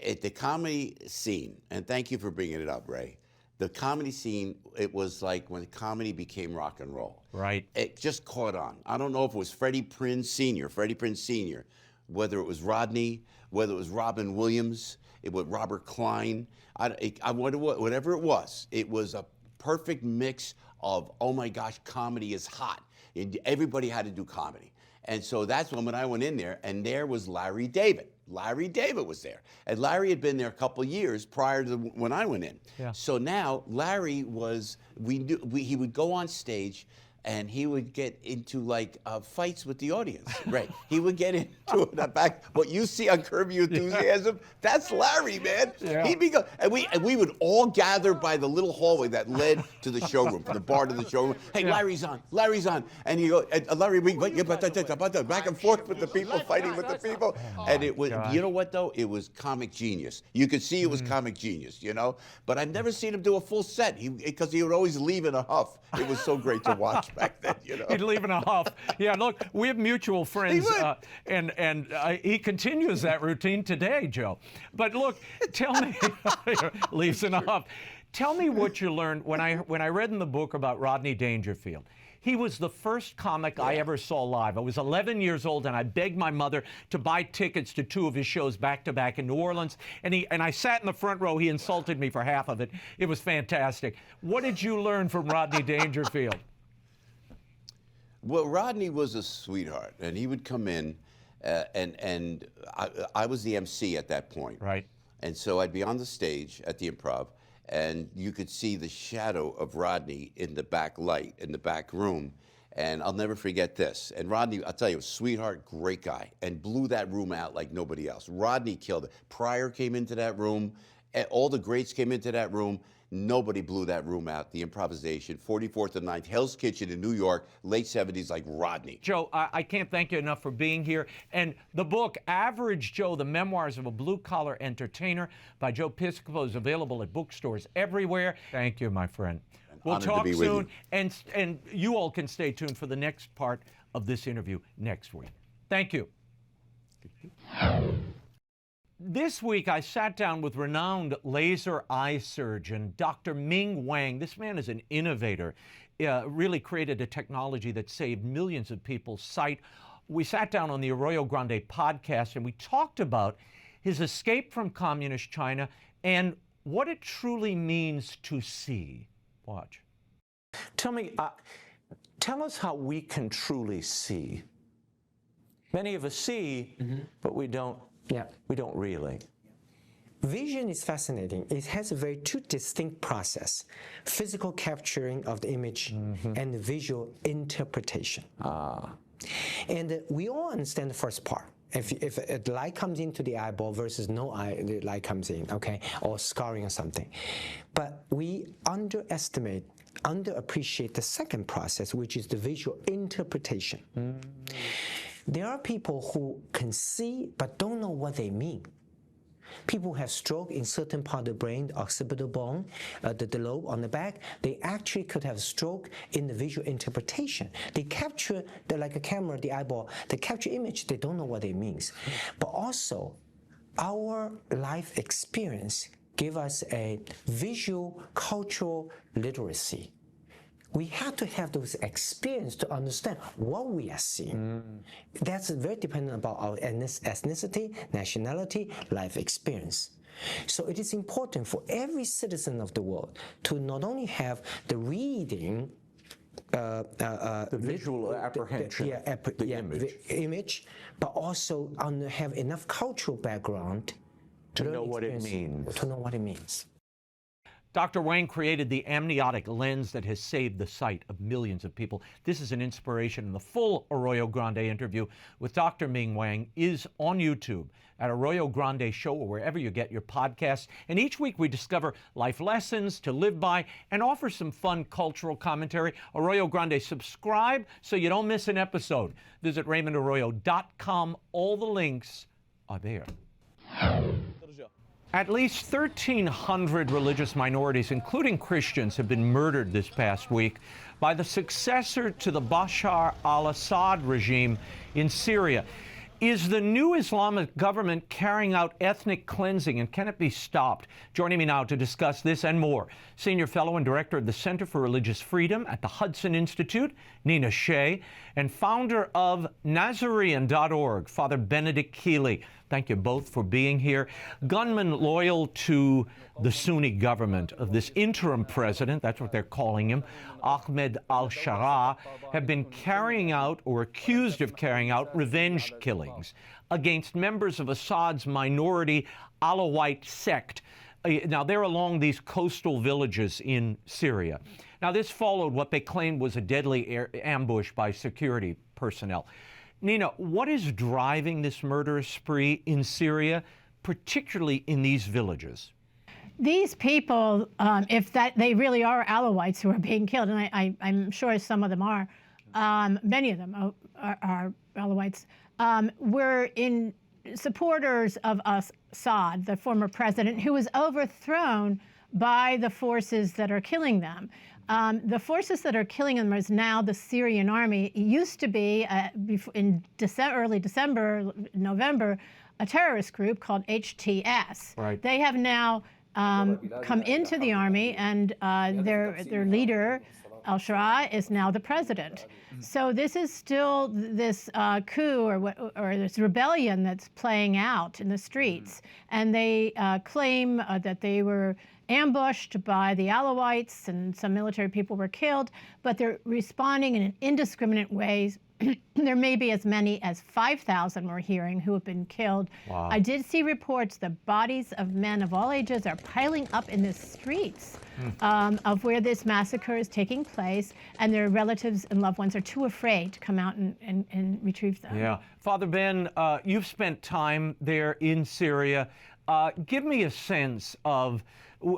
at the comedy scene, and thank you for bringing it up, Ray, the comedy scene, it was like when comedy became rock and roll.
Right.
It just caught on. I don't know if it was Freddie Prinze Sr., whether it was Rodney, whether it was Robin Williams, it was Robert Klein, whatever it was a perfect mix of, oh my gosh, comedy is hot. Everybody had to do comedy. And so that's when I went in there, and there was Larry David. Larry David was there. And Larry had been there a couple of years prior to when I went in.
Yeah.
So now Larry was, he would go on stage and he would get into like fights with the audience. Right. He would get into it back. What you see on Curb Your Enthusiasm, that's Larry, man.
Yeah.
He'd be and we would all gather by the little hallway that led to the showroom, from the bar to the showroom. Hey,
Yeah.
Larry's on. And you go, and Larry, we back and forth with the people, fighting with the people. And it was, you know what though? It was comic genius. You could see it was comic genius, you know? But I've never seen him do a full set because he would always leave in a huff. It was so great to watch back then, you know.
He'd leave in a huff. Yeah, look, we have mutual friends, and he continues that routine today, Joe. But look, tell me, leaves in a huff. Tell me what you learned when I read in the book about Rodney Dangerfield. He was the first comic I ever saw live. I was 11 years old, and I begged my mother to buy tickets to 2 of his shows back-to-back in New Orleans. And I sat in the front row. He insulted me for half of it. It was fantastic. What did you learn from Rodney Dangerfield?
Well, Rodney was a sweetheart, and he would come in, and I was the MC at that point.
Right.
And so I'd be on the stage at the Improv, and you could see the shadow of Rodney in the back light, in the back room. And I'll never forget this. And Rodney, I'll tell you, sweetheart, great guy, and blew that room out like nobody else. Rodney killed it. Pryor came into that room. All the greats came into that room. Nobody blew that room out. The improvisation, 44th and 9th, Hell's Kitchen in New York, late 70s, like Rodney.
Joe, I can't thank you enough for being here. And the book, Average Joe, The Memoirs of a Blue-Collar Entertainer by Joe Piscopo is available at bookstores everywhere. Thank you, my friend. We'll talk soon. And you all can stay tuned for the next part of this interview next week. Thank you. This week, I sat down with renowned laser eye surgeon, Dr. Ming Wang. This man is an innovator, really created a technology that saved millions of people's sight. We sat down on the Arroyo Grande podcast, and we talked about his escape from communist China and what it truly means to see. Watch.
Tell us how we can truly see. Many of us see, but we don't.
Yeah.
We don't really.
Vision is fascinating. It has a very two distinct process: physical capturing of the image and visual interpretation. And we all understand the first part. If a light comes into the eyeball versus no the light comes in, okay, or scarring or something. But we underappreciate the second process, which is the visual interpretation. There are people who can see but don't know what they mean. People who have stroke in certain part of the brain, the occipital bone, the lobe on the back, they actually could have stroke in the visual interpretation. They capture, like a camera, the eyeball, they capture image, they don't know what it means. But also, our life experience give us a visual cultural literacy. We have to have those experience to understand what we are seeing. That's very dependent about our ethnicity, nationality, life experience. So it is important for every citizen of the world to not only have the reading,
the visual apprehension,
the image, but also have enough cultural background
to know what it means.
To know what it means.
Dr. Wang created the amniotic lens that has saved the sight of millions of people. This is an inspiration, and the full Arroyo Grande interview with Dr. Ming Wang is on YouTube at Arroyo Grande Show or wherever you get your podcasts. And each week we discover life lessons to live by and offer some fun cultural commentary. Arroyo Grande, subscribe so you don't miss an episode. Visit RaymondArroyo.com. All the links are there. At least 1,300 religious minorities, including Christians, have been murdered this past week by the successor to the Bashar al-Assad regime in Syria. Is the new Islamic government carrying out ethnic cleansing, and can it be stopped? Joining me now to discuss this and more, Senior Fellow and Director of the Center for Religious Freedom at the Hudson Institute, Nina Shea, and founder of Nazarene.org, Father Benedict Kiely. Thank you both for being here. Gunmen loyal to the Sunni government of this interim president, that's what they're calling him, Ahmed al-Shara, have been carrying out or accused of carrying out revenge killings against members of Assad's minority Alawite sect. Now, they're along these coastal villages in Syria. Now, this followed what they claimed was a deadly ambush by security personnel. Nina, what is driving this murderous spree in Syria, particularly in these villages?
These people, if they really are Alawites who are being killed, and I'm sure some of them are, many of them are Alawites, were in supporters of Assad, the former president, who was overthrown by the forces that are killing them. The forces that are killing them is now the Syrian army. It used to be, in early December, November, a terrorist group called HTS.
Right.
They have now come into the army, and their leader, al-Shara, is now the president. So this is still this coup or this rebellion that's playing out in the streets. And they claim that they were ambushed by the Alawites and some military people were killed, but they're responding in indiscriminate ways. There may be as many as 5,000 we're hearing who have been killed.
Wow.
I did see reports that bodies of men of all ages are piling up in the streets of where this massacre is taking place, and their relatives and loved ones are too afraid to come out and retrieve them.
Yeah. Father Ben, you've spent time there in Syria. Give me a sense of,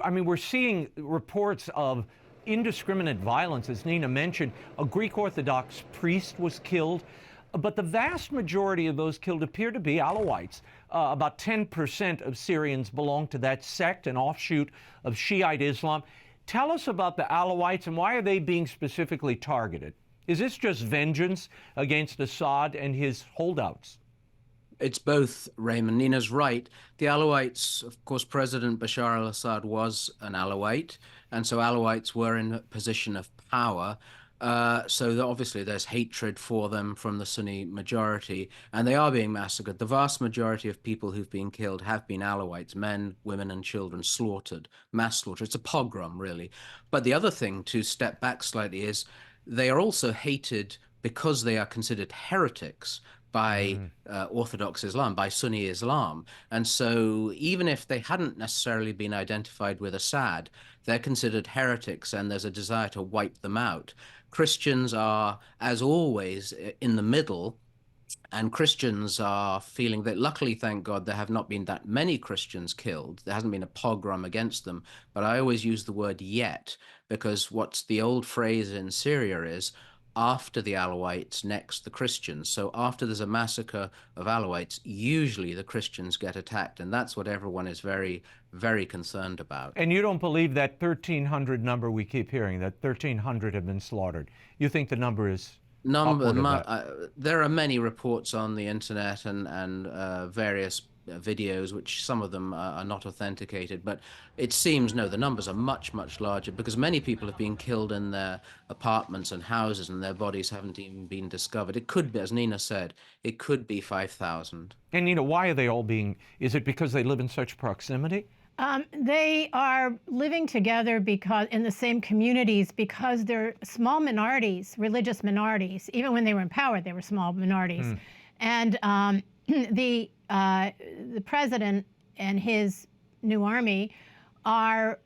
I mean, we're seeing reports of indiscriminate violence, as Nina mentioned. A Greek Orthodox priest was killed, but the vast majority of those killed appear to be Alawites. About 10% of Syrians belong to that sect, an offshoot of Shiite Islam. Tell us about the Alawites and why are they being specifically targeted? Is this just vengeance against Assad and his holdouts?
It's both, Raymond. Nina's right. The Alawites, of course, President Bashar al-Assad was an Alawite, and so Alawites were in a position of power. So obviously there's hatred for them from the Sunni majority, and they are being massacred. The vast majority of people who've been killed have been Alawites, men, women, and children slaughtered, mass slaughter. It's a pogrom, really. But the other thing, to step back slightly, is they are also hated because they are considered heretics by Orthodox Islam, by Sunni Islam. And so even if they hadn't necessarily been identified with Assad, they're considered heretics, and there's a desire to wipe them out. Christians are, as always, in the middle, and Christians are feeling that, luckily, thank God, there have not been that many Christians killed. There hasn't been a pogrom against them. But I always use the word yet, because what's the old phrase in Syria is, after the Alawites, next the Christians. So after there's a massacre of Alawites, usually the Christians get attacked, and that's what everyone is very, very concerned about.
And you don't believe that 1,300 number we keep hearing, that 1,300 have been slaughtered? You think the number is
there are many reports on the internet and various videos, which some of them are not authenticated, but it seems, no, the numbers are much, much larger, because many people have been killed in their apartments and houses, and their bodies haven't even been discovered. It could be, as Nina said, it could be 5,000.
And Nina, why are they all being, is it because they live in such proximity?
They are living together because in the same communities, because they're small minorities, religious minorities. Even when they were in power, they were small minorities. And the president and his new army are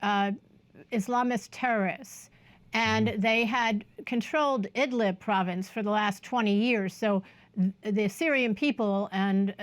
Islamist terrorists, and they had controlled Idlib province for the last 20 years. So the Syrian people and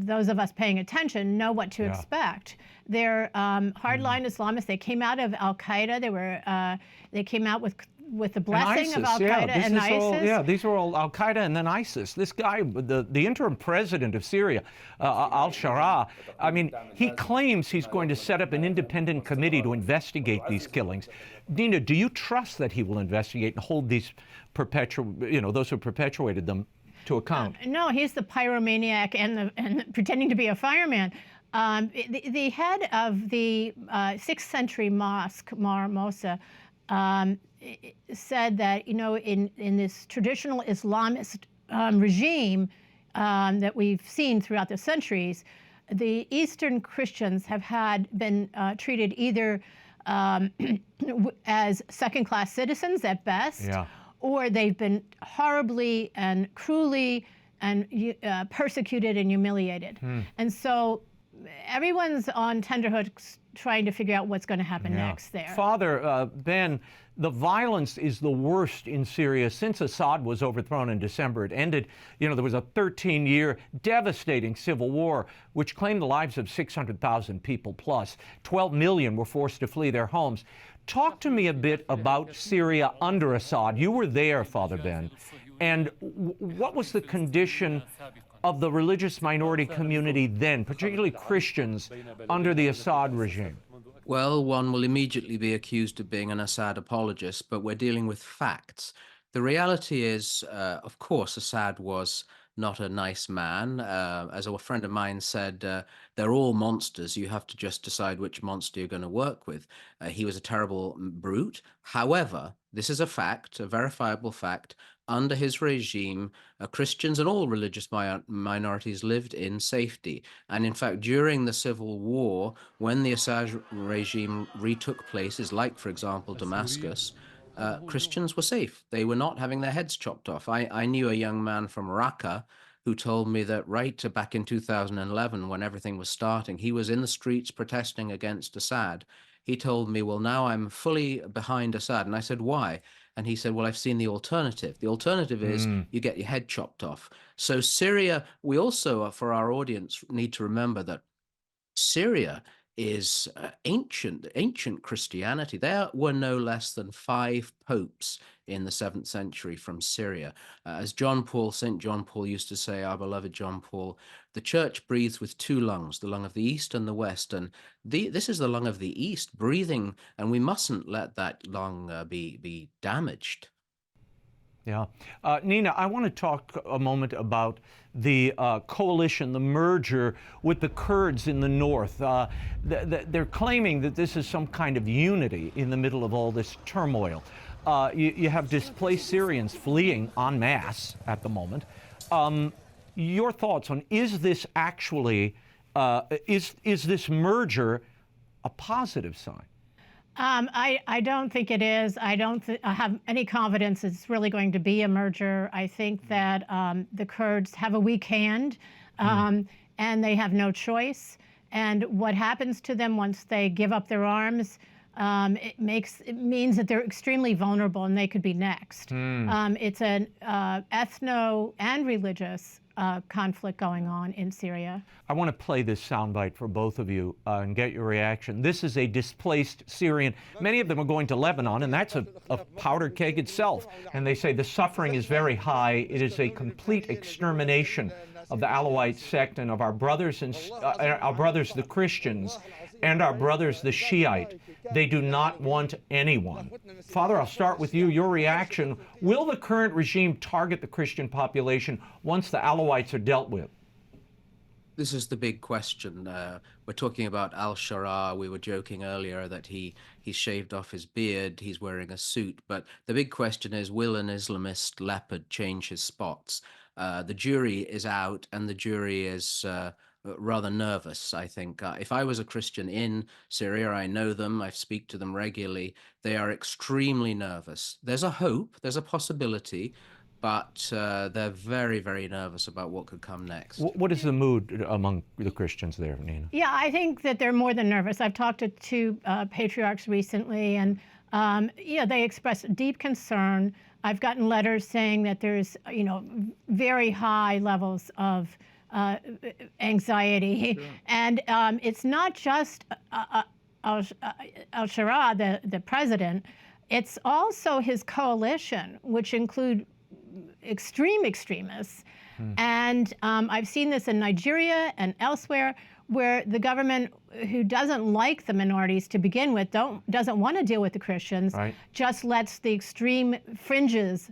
those of us paying attention know what to expect. They're hardline Islamists. They came out of Al Qaeda. They came out with the blessing of Al Qaeda and ISIS.
These were all Al Qaeda and then ISIS. This guy, the interim president of Syria, al-Shara, I mean, he claims he's going to set up an independent committee to investigate these killings. Nina, do you trust that he will investigate and hold these those who perpetuated them to account?
No, he's the pyromaniac and pretending to be a fireman. The head of the 6th century mosque, Mar Mosa, said that, in this traditional Islamist regime that we've seen throughout the centuries, the Eastern Christians have been treated either as second-class citizens at best, or they've been horribly and cruelly and persecuted and humiliated. And so everyone's on tenterhooks trying to figure out what's going to happen next there.
Father Ben, the violence is the worst in Syria since Assad was overthrown in December. It ended, there was a 13-year devastating civil war, which claimed the lives of 600,000 people plus. 12 million were forced to flee their homes. Talk to me a bit about Syria under Assad. You were there, Father Ben. And what was the condition of the religious minority community then, particularly Christians, under the Assad regime?
Well, one will immediately be accused of being an Assad apologist, but we're dealing with facts. The reality is, of course, Assad was not a nice man. As a friend of mine said, they're all monsters. You have to just decide which monster you're going to work with. He was a terrible brute. However, this is a fact, a verifiable fact. Under his regime, Christians and all religious minorities lived in safety. And in fact, during the civil war, when the Assad regime retook places like, for example, Damascus, Christians were safe. They were not having their heads chopped off. I knew a young man from Raqqa who told me that right back in 2011, when everything was starting, he was in the streets protesting against Assad. He told me, well, now I'm fully behind Assad. And I said, why? And he said, well, I've seen the alternative. The alternative is you get your head chopped off. So Syria, we also, for our audience, need to remember that Syria is ancient Christianity. There were no less than 5 popes in the 7th century from Syria. As St. John Paul used to say, our beloved John Paul, the church breathes with 2 lungs, the lung of the East and the West. And this is the lung of the East breathing, and we mustn't let that lung be damaged.
Yeah. Nina, I want to talk a moment about the coalition, the merger with the Kurds in the north. They're claiming that this is some kind of unity in the middle of all this turmoil. You have displaced Syrians fleeing en masse at the moment. Your thoughts on, is this actually, is this merger a positive sign?
I don't think it is. I don't have any confidence it's really going to be a merger. I think that the Kurds have a weak hand, and they have no choice. And what happens to them once they give up their arms, it means that they're extremely vulnerable and they could be next. It's an ethno and religious conflict going on in Syria.
I want to play this soundbite for both of you and get your reaction. This is a displaced Syrian. Many of them are going to Lebanon, and that's a powder keg itself. And they say the suffering is very high. It is a complete extermination of the Alawite sect and of our brothers the Christians, and our brothers the Shiite. They do not want anyone. Father, I'll start with you. Your reaction. Will the current regime target the Christian population once the Alawites are dealt with?
This is the big question. We're talking about al-Shara. We were joking earlier that he shaved off his beard. He's wearing a suit. But the big question is, will an Islamist leopard change his spots? The jury is out, and the jury is rather nervous, I think. If I was a Christian in Syria, I know them, I speak to them regularly, they are extremely nervous. There's a hope, there's a possibility, but they're very, very nervous about what could come next.
What is the mood among the Christians there, Nina?
Yeah, I think that they're more than nervous. I've talked to 2 patriarchs recently, and they expressed deep concern. I've gotten letters saying that there's, very high levels of anxiety. Sure. And it's not just al-Shara, the president, it's also his coalition, which include extremists. And I've seen this in Nigeria and elsewhere, where the government, who doesn't like the minorities to begin with, doesn't want to deal with the Christians, right, just lets the extreme fringes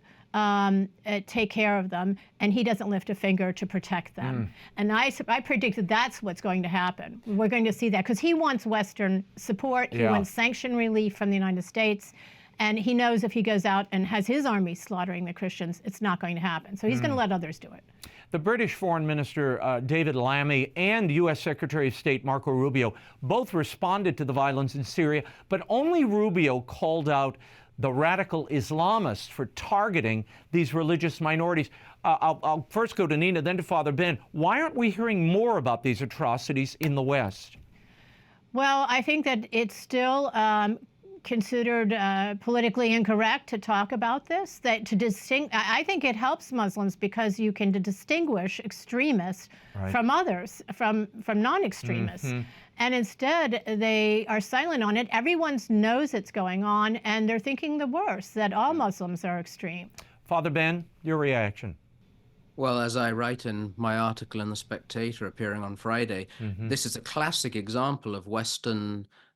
take care of them, and he doesn't lift a finger to protect them. And I predict that that's what's going to happen. We're going to see that, because he wants Western support, he wants sanction relief from the United States, And he knows if he goes out and has his army slaughtering the Christians, it's not going to happen. So he's going to let others do it.
The British Foreign Minister David Lammy and U.S. Secretary of State Marco Rubio both responded to the violence in Syria, but only Rubio called out the radical Islamists for targeting these religious minorities. I'll first go to Nina, then to Father Ben. Why aren't we hearing more about these atrocities in the West?
Well, I think that it's still considered politically incorrect to talk about this. I think it helps Muslims because you can distinguish extremists from others, from non-extremists. And instead, they are silent on it. Everyone knows it's going on, and they're thinking the worst, that all Muslims are extreme. Father Ben, your reaction?
Well, as I write in my article in The Spectator appearing on Friday, this is a classic example of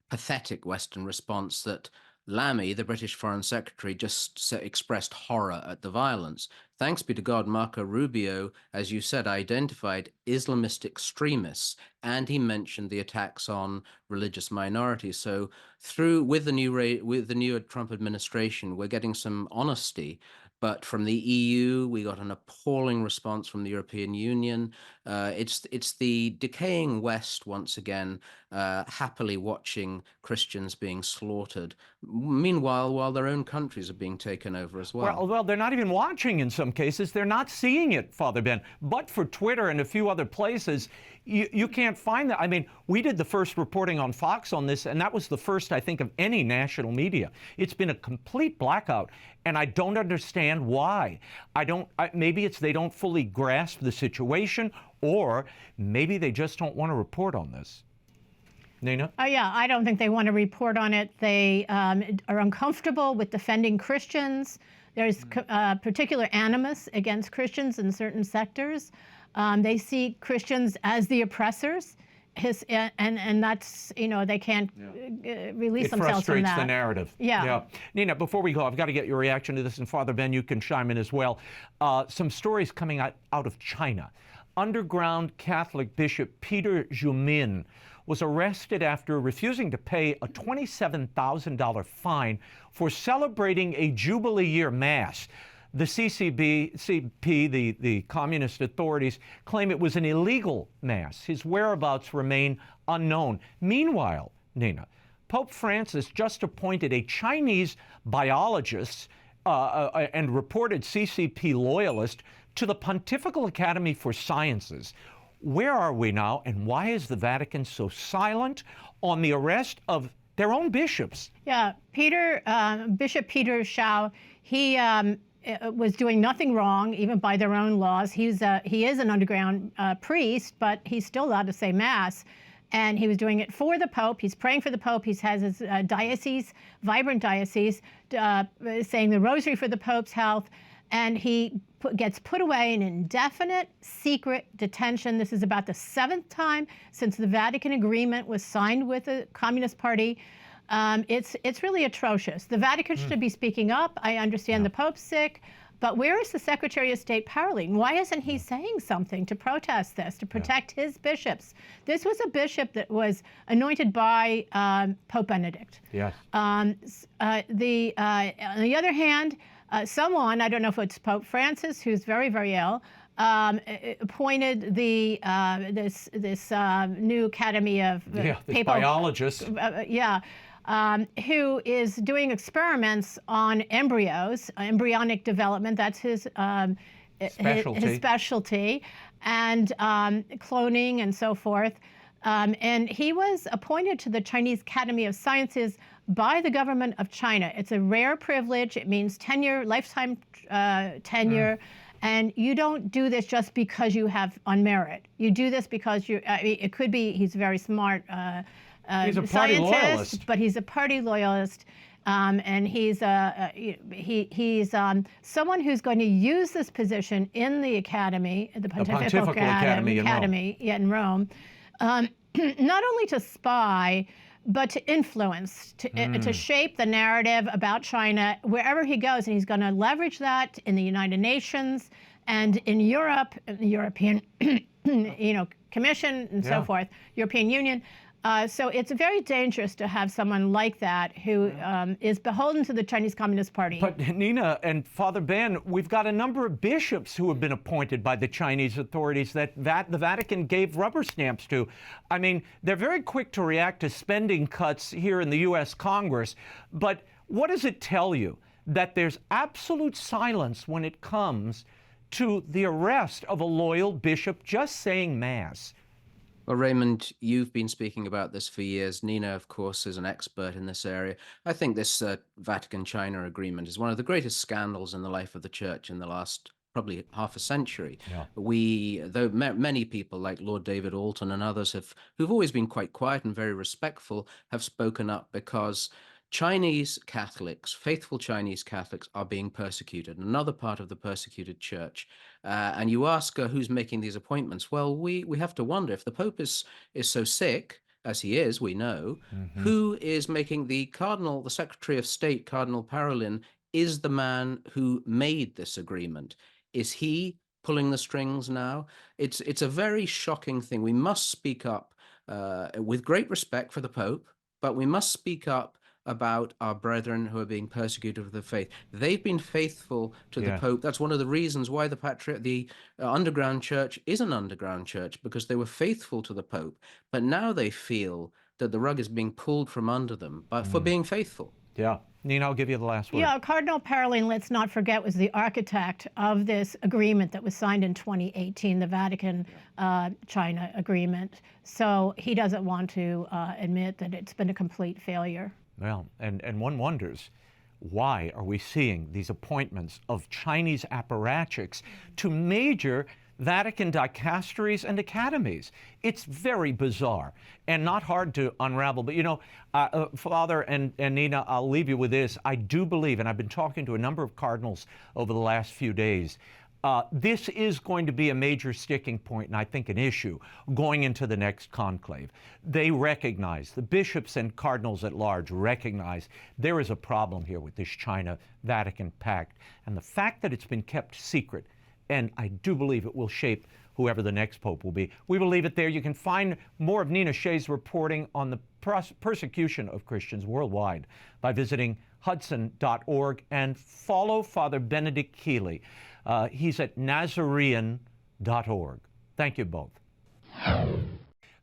pathetic Western response that Lammy, the British Foreign Secretary, just expressed horror at the violence. Thanks be to God, Marco Rubio, as you said, identified Islamist extremists, and he mentioned the attacks on religious minorities. So with the new Trump administration, we're getting some honesty. But from the EU, we got an appalling response from the European Union. It's the decaying West once again, happily watching Christians being slaughtered. Meanwhile, while their own countries are being taken over as well.
Well, they're not even watching in some cases. They're not seeing it, Father Ben. But for Twitter and a few other places, you can't find that. I mean, we did the first reporting on Fox on this, and that was the first, I think, of any national media. It's been a complete blackout, and I don't understand why. Maybe it's they don't fully grasp the situation, or maybe they just don't want to report on this. Nina?
Yeah, I don't think they want to report on it. They are uncomfortable with defending Christians. There's particular animus against Christians in certain sectors. They see Christians as the oppressors, and that's, they can't release themselves from that.
It frustrates the narrative.
Yeah.
Nina, before we go, I've got to get your reaction to this, and Father Ben, you can chime in as well. Some stories coming out of China. Underground Catholic Bishop Peter Jumin was arrested after refusing to pay a $27,000 fine for celebrating a Jubilee Year Mass. The CCP, the communist authorities, claim it was an illegal mass. His whereabouts remain unknown. Meanwhile, Nina, Pope Francis just appointed a Chinese biologist and reported CCP loyalist to the Pontifical Academy for Sciences. Where are we now, and why is the Vatican so silent on the arrest of their own bishops?
Yeah, Bishop Peter Shao, he was doing nothing wrong, even by their own laws. He is an underground priest, but he's still allowed to say Mass. And he was doing it for the Pope. He's praying for the Pope. He has his diocese, vibrant diocese, saying the rosary for the Pope's health. And he gets put away in indefinite secret detention. This is about the 7th time since the Vatican Agreement was signed with the Communist Party. It's really atrocious. The Vatican should be speaking up. I understand the Pope's sick, but where is the Secretary of State Parolin? Why isn't he saying something to protest this, to protect his bishops? This was a bishop that was anointed by Pope Benedict.
Yes.
On the other hand, someone, I don't know if it's Pope Francis, who's very, very ill, appointed this new Academy of
Papal biologist.
Who is doing experiments on embryos, embryonic development. That's his specialty, and cloning and so forth. And he was appointed to the Chinese Academy of Sciences by the government of China. It's a rare privilege. It means tenure, lifetime tenure. And you don't do this just because you have on merit. You do this because it could be he's very smart
he's a party loyalist,
but he's a party loyalist, and he's someone who's going to use this position in the academy, the Pontifical Academy in Rome, not only to spy, but to influence, to shape the narrative about China wherever he goes. And he's going to leverage that in the United Nations and in Europe, the European Commission and so forth, European Union. So it's very dangerous to have someone like that who is beholden to the Chinese Communist Party.
But Nina and Father Ben, we've got a number of bishops who have been appointed by the Chinese authorities that the Vatican gave rubber stamps to. I mean, they're very quick to react to spending cuts here in the U.S. Congress. But what does it tell you? That there's absolute silence when it comes to the arrest of a loyal bishop just saying Mass.
Well, Raymond, you've been speaking about this for years. Nina, of course, is an expert in this area. I think this Vatican-China agreement is one of the greatest scandals in the life of the Church in the last probably half a century. Yeah. Though many people like Lord David Alton and others who've always been quite quiet and very respectful, have spoken up because Chinese Catholics, faithful Chinese Catholics, are being persecuted, another part of the persecuted church. And you ask who's making these appointments. Well, we have to wonder if the Pope is so sick, as he is, we know, who is making the Secretary of State, Cardinal Parolin, is the man who made this agreement. Is he pulling the strings now? It's a very shocking thing. We must speak up with great respect for the Pope, but we must speak up about our brethren who are being persecuted for the faith. They've been faithful to the Pope. That's one of the reasons why the underground church is an underground church, because they were faithful to the Pope. But now they feel that the rug is being pulled from under them for being faithful.
Yeah. Nina, I'll give you the last word.
Yeah, Cardinal Parolin, let's not forget, was the architect of this agreement that was signed in 2018, the Vatican-China agreement. So he doesn't want to admit that it's been a complete failure.
Well, and one wonders, why are we seeing these appointments of Chinese apparatchiks to major Vatican dicasteries and academies? It's very bizarre and not hard to unravel. But, you know, Father and Nina, I'll leave you with this. I do believe, and I've been talking to a number of cardinals over the last few days, this is going to be a major sticking point, and I think an issue, going into the next conclave. They recognize, the bishops and cardinals at large recognize there is a problem here with this China-Vatican pact, and the fact that it's been kept secret, and I do believe it will shape whoever the next pope will be. We will leave it there. You can find more of Nina Shea's reporting on the persecution of Christians worldwide by visiting hudson.org, and follow Father Benedict Kiely. He's at Nazarene.org. Thank you both.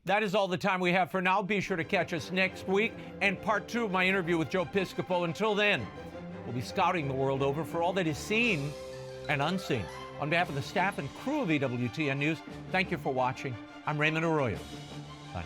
That is all the time we have for now. Be sure to catch us next week and part 2 of my interview with Joe Piscopo. Until then, we'll be scouting the world over for all that is seen and unseen. On behalf of the staff and crew of EWTN News, thank you for watching. I'm Raymond Arroyo. Bye.